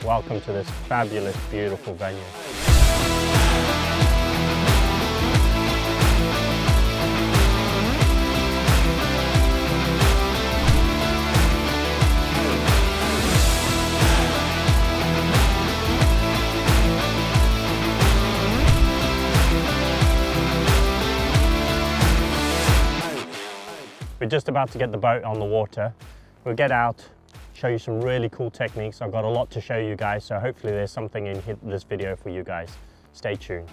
welcome to this fabulous, beautiful venue. We're just about to get the boat on the water. We'll get out, show you some really cool techniques. I've got a lot to show you guys, so hopefully there's something in this video for you guys. Stay tuned.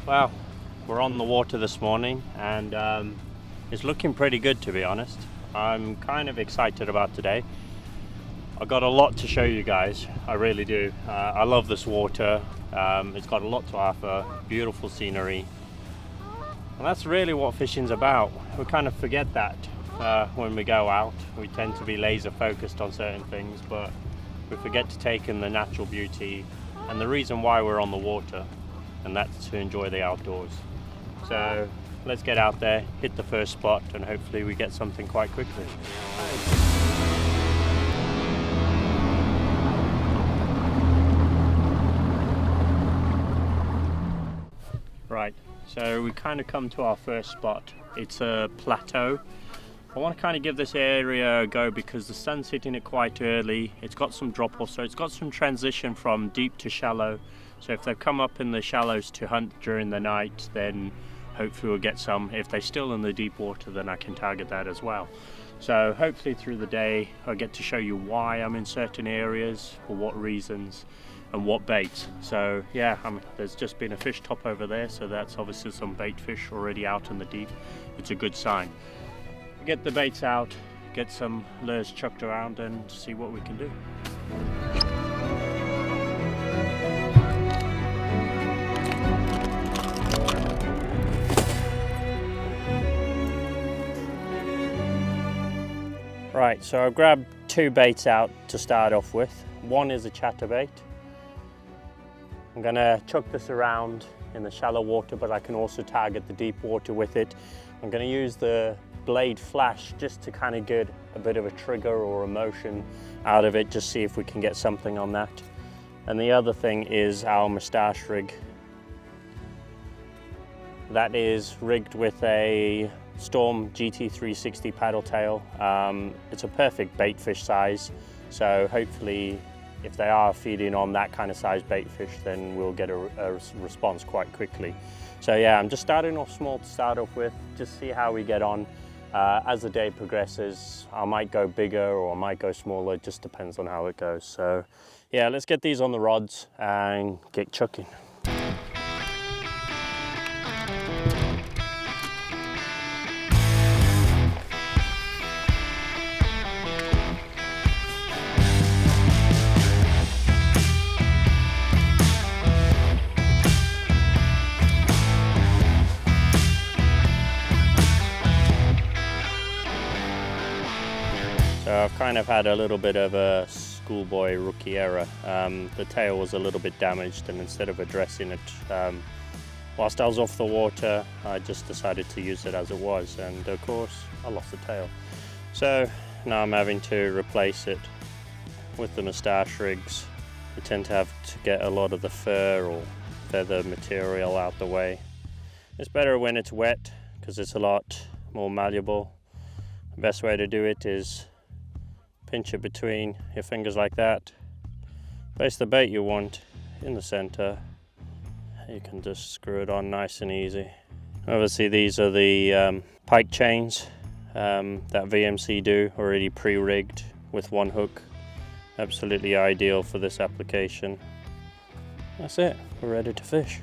Wow. We're on the water this morning and it's looking pretty good, to be honest. I'm kind of excited about today. I've got a lot to show you guys, I really do. I love this water. It's got a lot to offer, beautiful scenery. And that's really what fishing's about. We kind of forget that when we go out. We tend to be laser focused on certain things, but we forget to take in the natural beauty and the reason why we're on the water, and that's to enjoy the outdoors. So let's get out there, hit the first spot, and hopefully we get something quite quickly. Right, so we kind of come to our first spot. It's a plateau. I want to kind of give this area a go because the sun's hitting it quite early. It's got some drop off, so it's got some transition from deep to shallow. So if they've come up in the shallows to hunt during the night, then hopefully we'll get some. If they're still in the deep water, then I can target that as well. So hopefully through the day I'll get to show you why I'm in certain areas, for what reasons, and what baits. So yeah, there's just been a fish top over there, so that's obviously some bait fish already out in the deep. It's a good sign. Get the baits out, get some lures chucked around, and see what we can do. Right, so I've grabbed two baits out to start off with. One is a chatterbait. I'm gonna chuck this around in the shallow water, but I can also target the deep water with it. I'm gonna use the blade flash just to kind of get a bit of a trigger or a motion out of it, just see if we can get something on that. And the other thing is our moustache rig. That is rigged with a Storm GT360 paddle tail. It's a perfect bait fish size, so hopefully if they are feeding on that kind of size bait fish, then we'll get a response quite quickly. So yeah, I'm just starting off small to start off with, just see how we get on. As the day progresses, I might go bigger or I might go smaller, it just depends on how it goes. So yeah, let's get these on the rods and get chucking. So I've kind of had a little bit of a schoolboy rookie error. The tail was a little bit damaged, and instead of addressing it whilst I was off the water, I just decided to use it as it was, and of course I lost the tail. So now I'm having to replace it with the moustache rigs. You tend to have to get a lot of the fur or feather material out the way. It's better when it's wet because it's a lot more malleable. The best way to do it is pinch it between your fingers like that. Place the bait you want in the center. You can just screw it on nice and easy. Obviously these are the Pike chains that VMC do, already pre-rigged with one hook. Absolutely ideal for this application. That's it, we're ready to fish.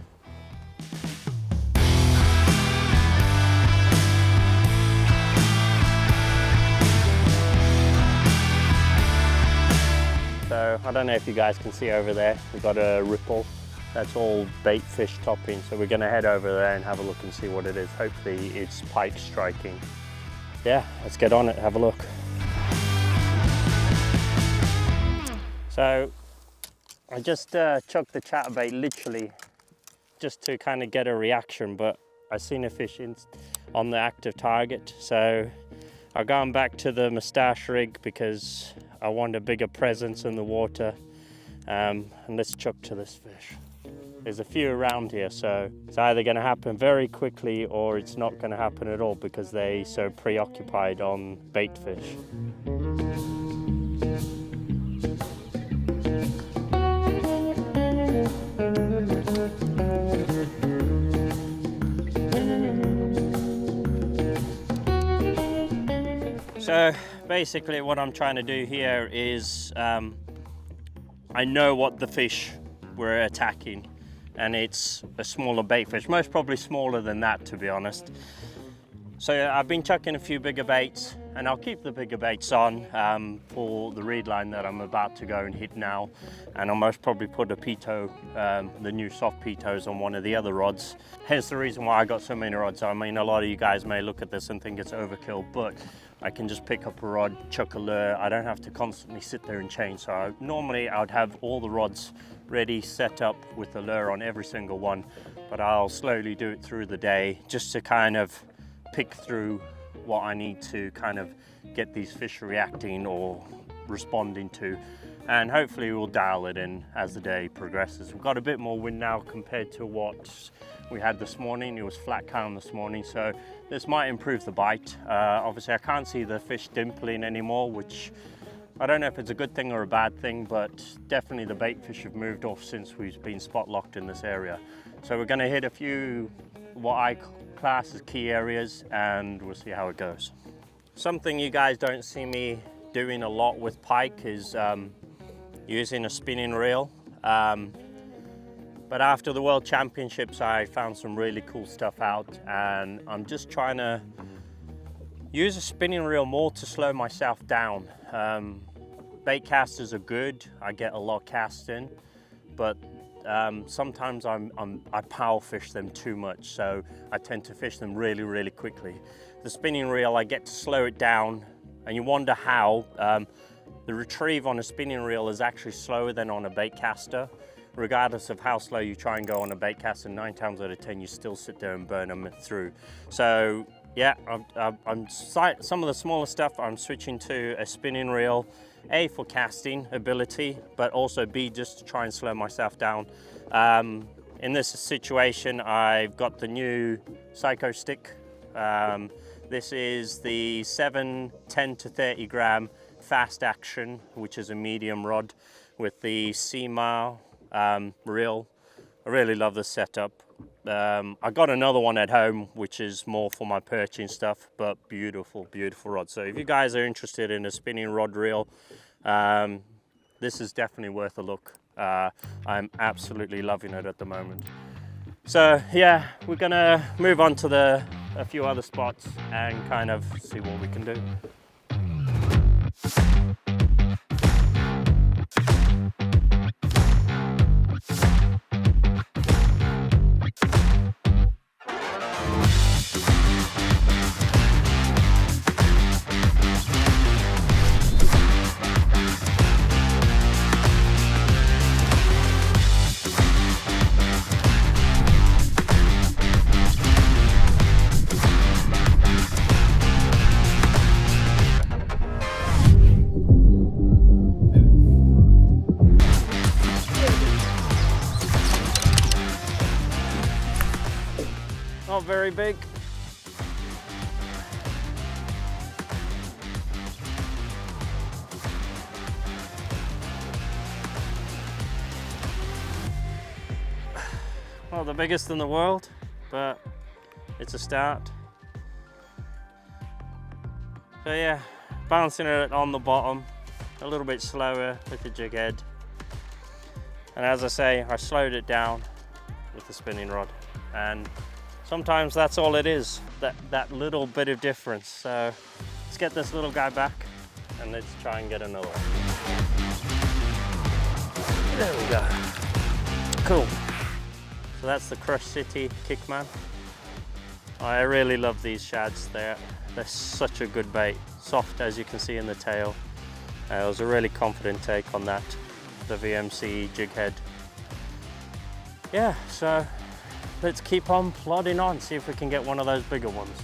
So I don't know if you guys can see over there, we've got a ripple. That's all bait fish topping, so we're going to head over there and have a look and see what it is. Hopefully it's pike striking. Yeah, let's get on it, have a look. So I just chucked the chatterbait literally just to kind of get a reaction, but I seen a fish on the active target. So I've gone back to the moustache rig because I want a bigger presence in the water. And let's chuck to this fish. There's a few around here, so it's either going to happen very quickly or it's not going to happen at all because they're so preoccupied on bait fish. So basically what I'm trying to do here is I know what the fish we're attacking, and it's a smaller bait fish, most probably smaller than that, to be honest. So I've been chucking a few bigger baits, and I'll keep the bigger baits on for the reed line that I'm about to go and hit now. And I'll most probably put a pitot, the new soft pitos, on one of the other rods. Hence the reason why I got so many rods. I mean, a lot of you guys may look at this and think it's overkill, but I can just pick up a rod, chuck a lure. I don't have to constantly sit there and change. So normally I would have all the rods ready, set up with the lure on every single one, but I'll slowly do it through the day just to kind of pick through what I need to kind of get these fish reacting or responding to, and hopefully we'll dial it in as the day progresses. We've got a bit more wind now compared to what we had this morning. It was flat calm this morning, so this might improve the bite. Obviously I can't see the fish dimpling anymore, which I don't know if it's a good thing or a bad thing, but definitely the bait fish have moved off since we've been spot locked in this area. So we're going to hit a few what I class as key areas, and we'll see how it goes. Something you guys don't see me doing a lot with pike is using a spinning reel. But after the World Championships, I found some really cool stuff out, and I'm just trying to use a spinning reel more to slow myself down. Bait casters are good, I get a lot cast in, but sometimes I power fish them too much, so I tend to fish them really, really quickly. The spinning reel, I get to slow it down, and you wonder how. The retrieve on a spinning reel is actually slower than on a bait caster. Regardless of how slow you try and go on a bait caster, 9 times out of 10 you still sit there and burn them through. So yeah, some of the smaller stuff I'm switching to a spinning reel, A, for casting ability, but also B, just to try and slow myself down. In this situation, I've got the new Psycho stick. This is the 7, 10 to 30 gram fast action, which is a medium rod with the CMAR reel. I really love this setup. I got another one at home, which is more for my perching stuff, but beautiful, beautiful rod. So if you guys are interested in a spinning rod reel, this is definitely worth a look. I'm absolutely loving it at the moment. So yeah, we're gonna move on to a few other spots and kind of see what we can do. Not very big. Not the biggest in the world, but it's a start. So yeah, bouncing it on the bottom, a little bit slower with the jig head. And as I say, I slowed it down with the spinning rod. And sometimes that's all it is, that little bit of difference. So let's get this little guy back and let's try and get another one. There we go. Cool. So that's the Crush City Kickman. I really love these shads. They're such a good bait. Soft, as you can see in the tail. It was a really confident take on that. the VMC jig head. Yeah, so let's keep on plodding on, see if we can get one of those bigger ones.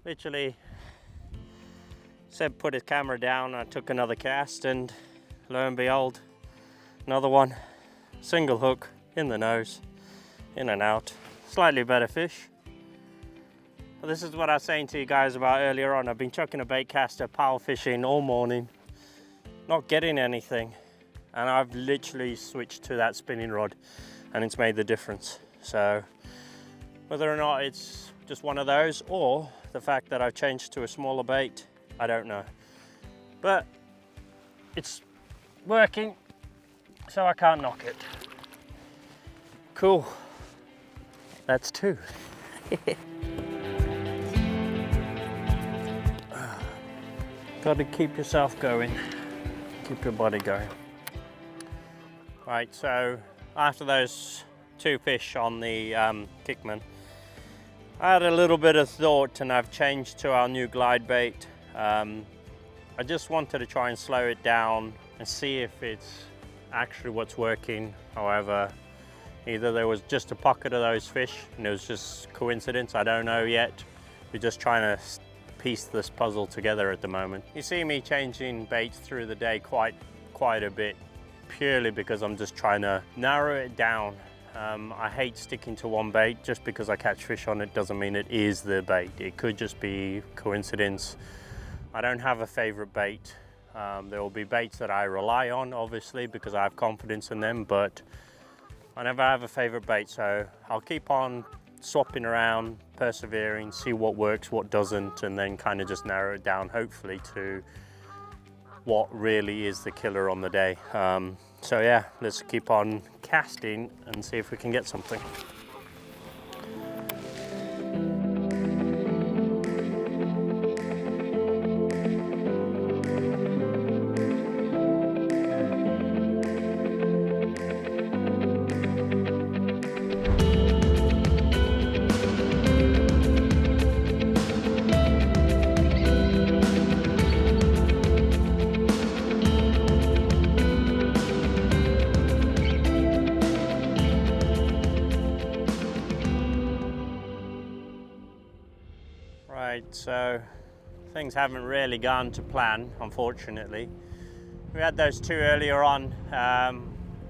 Literally, Seb put his camera down, I took another cast, and lo and behold, another one. Single hook, in the nose, in and out. Slightly better fish. But this is what I was saying to you guys about earlier on. I've been chucking a bait caster, power fishing all morning, not getting anything. And I've literally switched to that spinning rod, and it's made the difference. So whether or not it's just one of those, or the fact that I've changed to a smaller bait, I don't know. But it's working, so I can't knock it. Cool. That's two. Got to keep yourself going. Keep your body going. Right, so after those two fish on the Kickman, I had a little bit of thought and I've changed to our new glide bait. I just wanted to try and slow it down and see if it's actually what's working. However, either there was just a pocket of those fish and it was just coincidence, I don't know yet. We're just trying to piece this puzzle together at the moment. You see me changing baits through the day quite a bit, purely because I'm just trying to narrow it down. I hate sticking to one bait. Just because I catch fish on it doesn't mean it is the bait. It could just be coincidence. I don't have a favorite bait. There will be baits that I rely on, obviously, because I have confidence in them, but I never have a favorite bait, so I'll keep on swapping around, persevering, see what works, what doesn't, and then kind of just narrow it down, hopefully, to what really is the killer on the day. So yeah, let's keep on casting and see if we can get something. So things haven't really gone to plan, unfortunately. We had those two earlier on,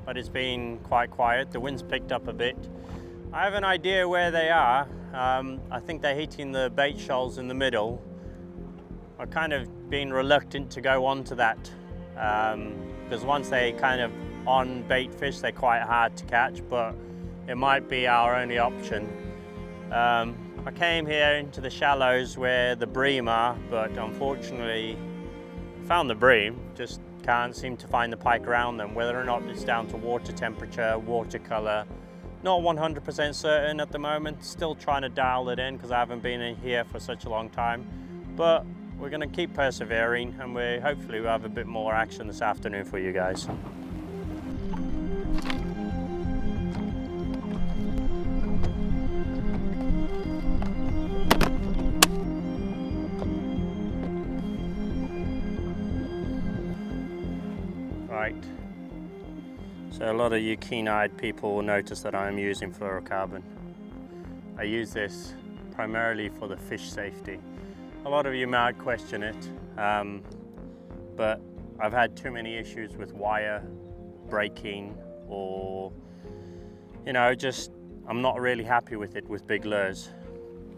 but it's been quite quiet. The wind's picked up a bit. I have an idea where they are. I think they're hitting the bait shoals in the middle. I've kind of been reluctant to go onto that because once they kind of on bait fish, they're quite hard to catch, but it might be our only option. I came here into the shallows where the bream are, but unfortunately found the bream, just can't seem to find the pike around them. Whether or not it's down to water temperature, water colour, not 100% certain at the moment. Still trying to dial it in because I haven't been in here for such a long time. But we're going to keep persevering, and hopefully we'll have a bit more action this afternoon for you guys. Right, so a lot of you keen-eyed people will notice that I'm using fluorocarbon. I use this primarily for the fish safety. A lot of you might question it, but I've had too many issues with wire breaking, or just I'm not really happy with it with big lures.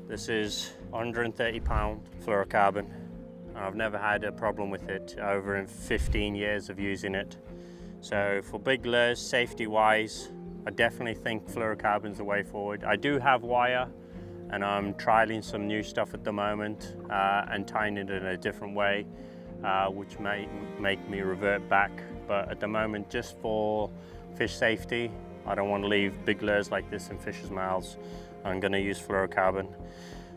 This is 130 pound fluorocarbon. I've never had a problem with it over 15 years of using it. So for big lures, safety-wise, I definitely think fluorocarbon's the way forward. I do have wire, and I'm trialing some new stuff at the moment and tying it in a different way. which may make me revert back. But at the moment, just for fish safety, I don't want to leave big lures like this in fish's mouths. I'm going to use fluorocarbon.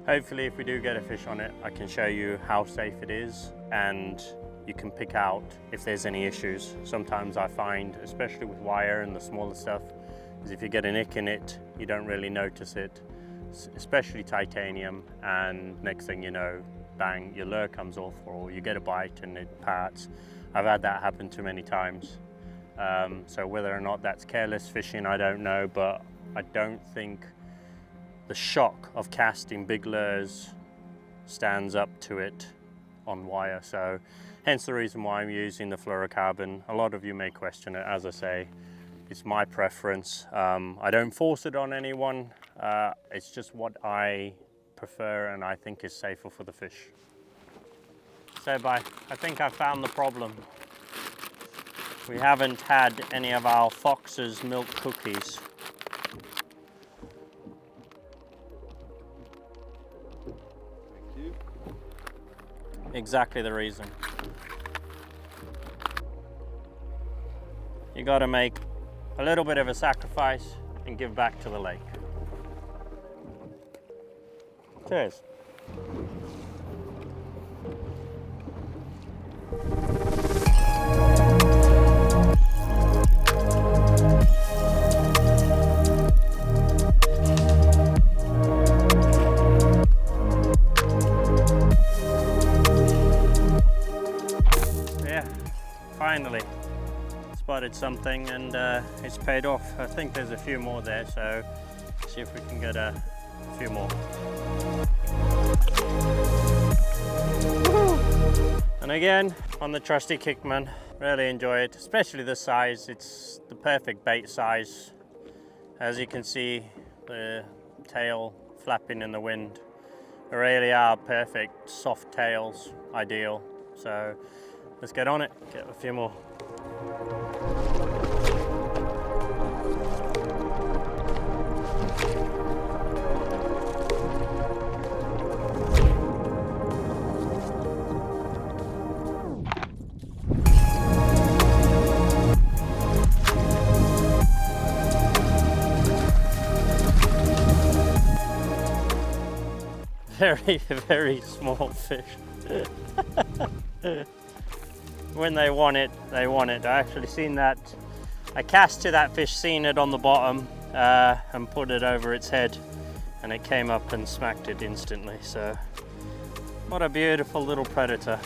Hopefully, if we do get a fish on it, I can show you how safe it is, and you can pick out if there's any issues. Sometimes I find, especially with wire and the smaller stuff, is if you get a nick in it, you don't really notice it, especially titanium, and next thing you know, bang, your lure comes off, or you get a bite and it parts. I've had that happen too many times. So whether or not that's careless fishing, I don't know, but I don't think the shock of casting big lures stands up to it on wire. So hence the reason why I'm using the fluorocarbon. A lot of you may question it. As I say, it's my preference. I don't force it on anyone. It's just what I prefer and I think is safer for the fish. So I think I found the problem. We haven't had any of our Fox's milk cookies. Exactly the reason. You got to make a little bit of a sacrifice and give back to the lake. Cheers. Finally spotted something, and it's paid off. I think there's a few more there, so see if we can get a few more. And again, on the trusty Kickman, really enjoy it, especially the size. It's the perfect bait size. As you can see, the tail flapping in the wind. They really are perfect, soft tails, ideal. So let's get on it, get a few more. Very, very small fish. When they want it, they want it. I actually seen that. I cast to that fish, seen it on the bottom, and put it over its head, and it came up and smacked it instantly. So, what a beautiful little predator.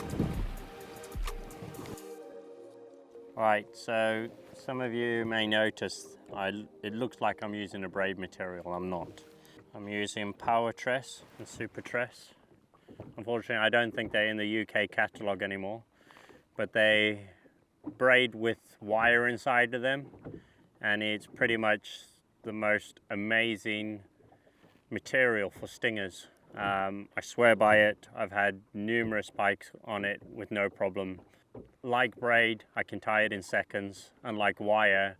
Right, so some of you may notice it looks like I'm using a braid material. I'm not. I'm using Power Tress and Super Tress. Unfortunately, I don't think they're in the UK catalogue anymore, but they braid with wire inside of them, and it's pretty much the most amazing material for stingers. I swear by it. I've had numerous pikes on it with no problem. Like braid, I can tie it in seconds. Unlike wire,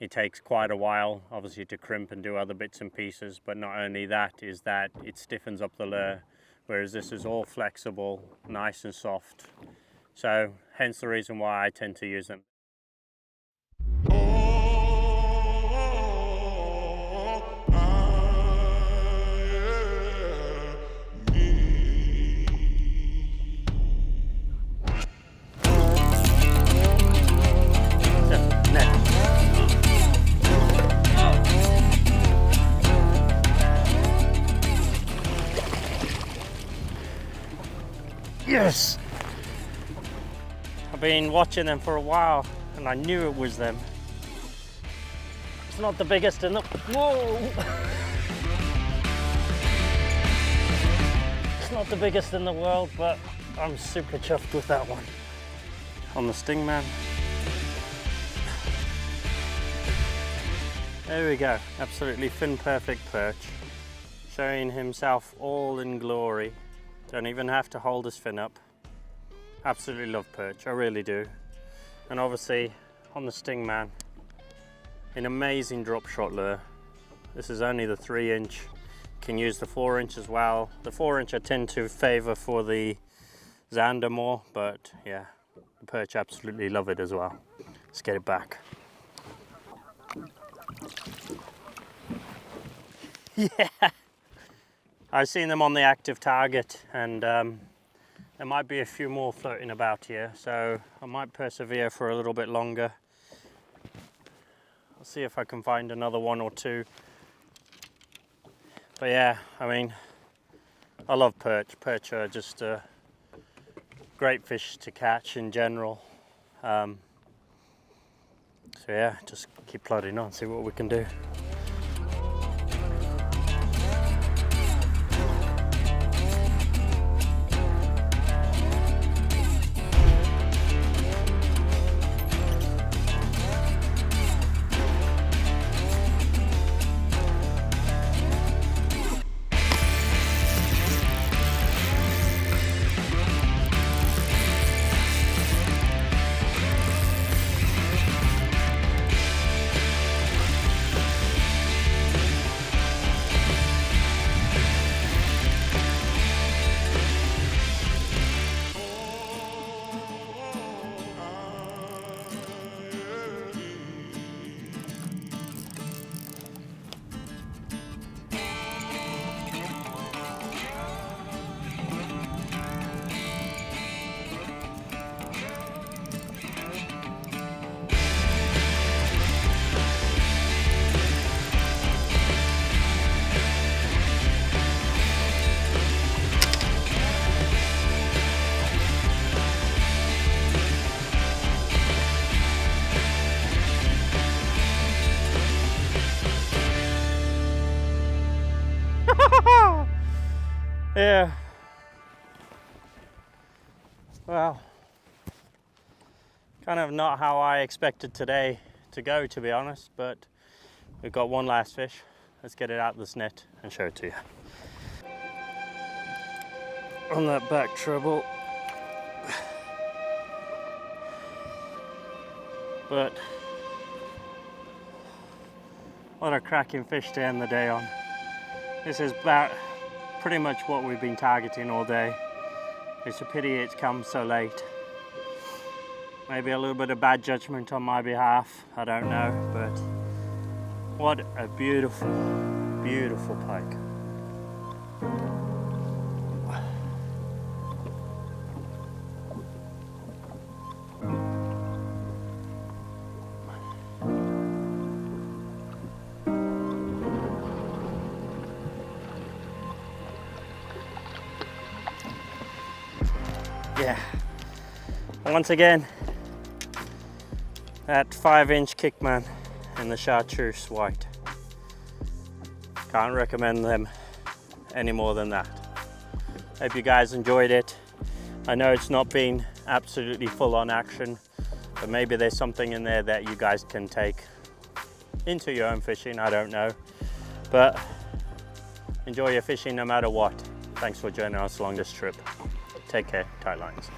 it takes quite a while, obviously, to crimp and do other bits and pieces, but not only that, is that it stiffens up the lure, whereas this is all flexible, nice and soft. So, hence the reason why I tend to use them. Yes! I've been watching them for a while and I knew it was them. It's not the biggest in the... Whoa! It's not the biggest in the world, but I'm super chuffed with that one. On the Stingman. There we go, absolutely fin perfect perch. Showing himself all in glory. Don't even have to hold his fin up. Absolutely love perch, I really do. And obviously on the Stingman, an amazing drop shot lure. This is only the 3-inch. Can use the 4-inch as well. The 4-inch I tend to favour for the zander more, but yeah, the perch absolutely love it as well. Let's get it back. Yeah, I've seen them on the active target, and there might be a few more floating about here, so I might persevere for a little bit longer. I'll see if I can find another one or two. But yeah, I mean, I love perch. Perch are just a great fish to catch in general. So yeah, just keep plodding on, see what we can do. Yeah. Well, kind of not how I expected today to go, to be honest, but we've got one last fish. Let's get it out of this net and show it to you. On that back treble. But what a cracking fish to end the day on. This is about pretty much what we've been targeting all day. It's a pity it's come so late. Maybe a little bit of bad judgment on my behalf, I don't know, but what a beautiful, beautiful pike. Yeah, once again, that 5-inch kickman and the chartreuse white. Can't recommend them any more than that. Hope you guys enjoyed it. I know it's not been absolutely full on action, but maybe there's something in there that you guys can take into your own fishing, I don't know. But enjoy your fishing no matter what. Thanks for joining us along this trip. Take care, tight lines.